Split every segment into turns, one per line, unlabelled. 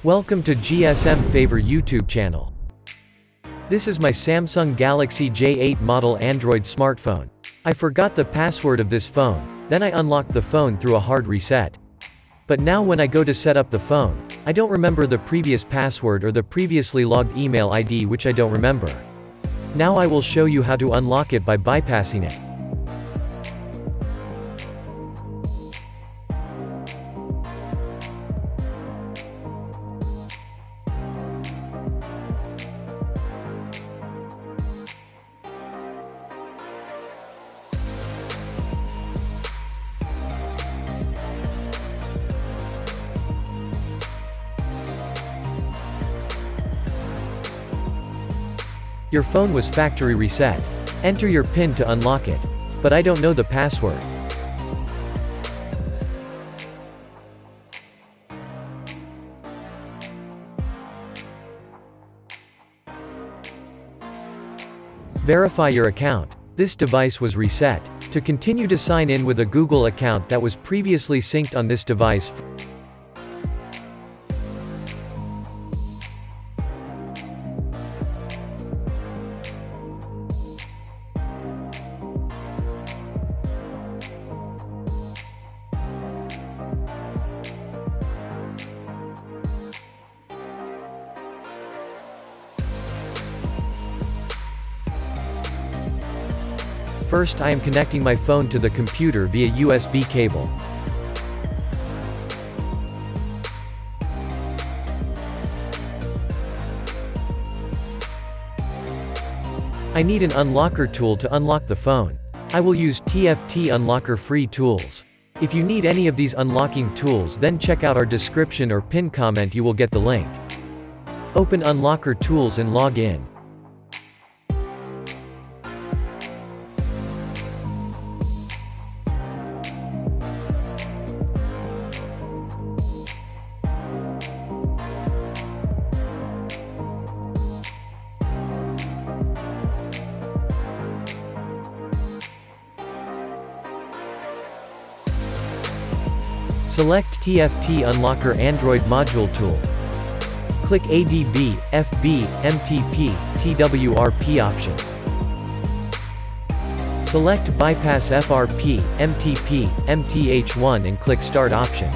Welcome to GSM Favor YouTube channel. This is my Samsung Galaxy J8 model Android smartphone. I forgot the password of this phone, then I unlocked the phone through a hard reset. But now when I go to set up the phone, I don't remember the previous password or the previously logged email ID which I don't remember. Now I will show you how to unlock it by bypassing it. Your phone was factory reset. Enter your PIN to unlock it. But I don't know the password. Verify your account. This device was reset. To continue to sign in with a Google account that was previously synced on this device, first I am connecting my phone to the computer via USB cable. I need an unlocker tool to unlock the phone. I will use TFT Unloker free tools. If you need any of these unlocking tools, then check out our description or pin comment, you will get the link. Open Unlocker Tools and log in. Select TFT Unloker Android Module Tool. Click ADB, FB, MTP, TWRP option. Select Bypass FRP, MTP, MTH1 and click Start option.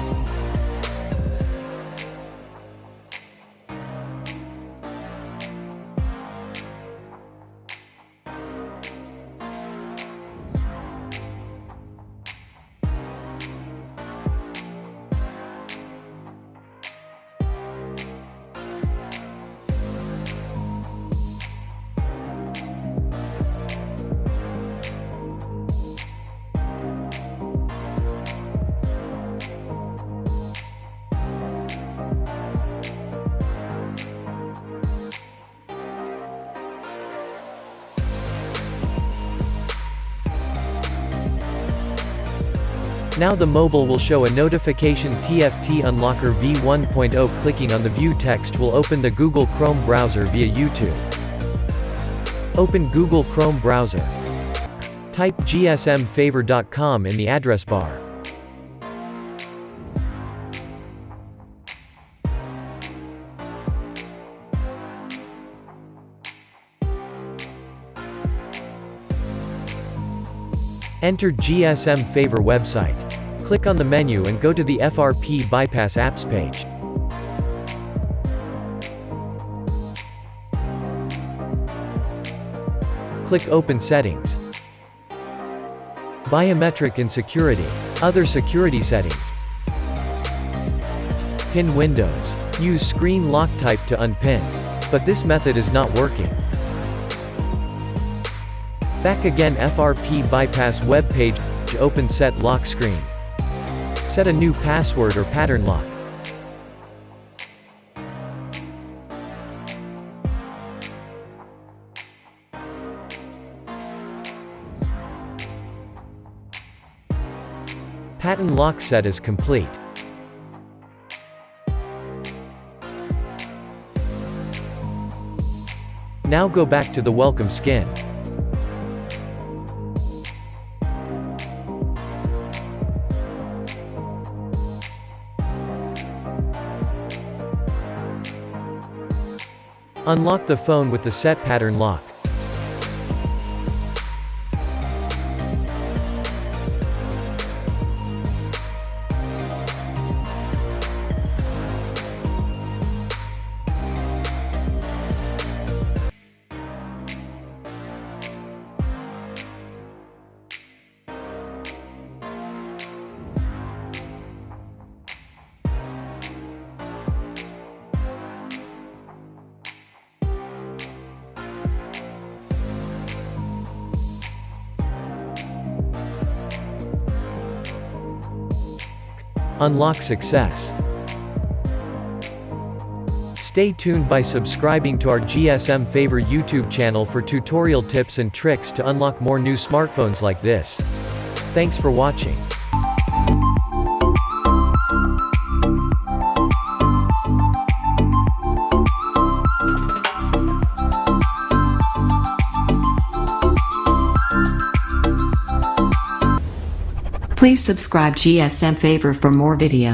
Now the mobile will show a notification TFT Unloker v1.0. Clicking on the view text will open the Google Chrome browser via YouTube. Open Google Chrome browser. Type gsmfavor.com in the address bar. Enter GSM Favor website. Click on the menu and go to the FRP Bypass apps page. Click Open Settings. Biometric and Security. Other security settings. Pin windows. Use screen lock type to unpin. But this method is not working. Back again, FRP Bypass web page, open Set Lock Screen. Set a new password or pattern lock. Pattern lock set is complete. Now go back to the welcome skin. Unlock the phone with the set pattern lock. Unlock success. Stay tuned by subscribing to our GSM Favor YouTube channel for tutorial tips and tricks to unlock more new smartphones like this. Thanks for watching.
Please subscribe GSM Favor for more videos.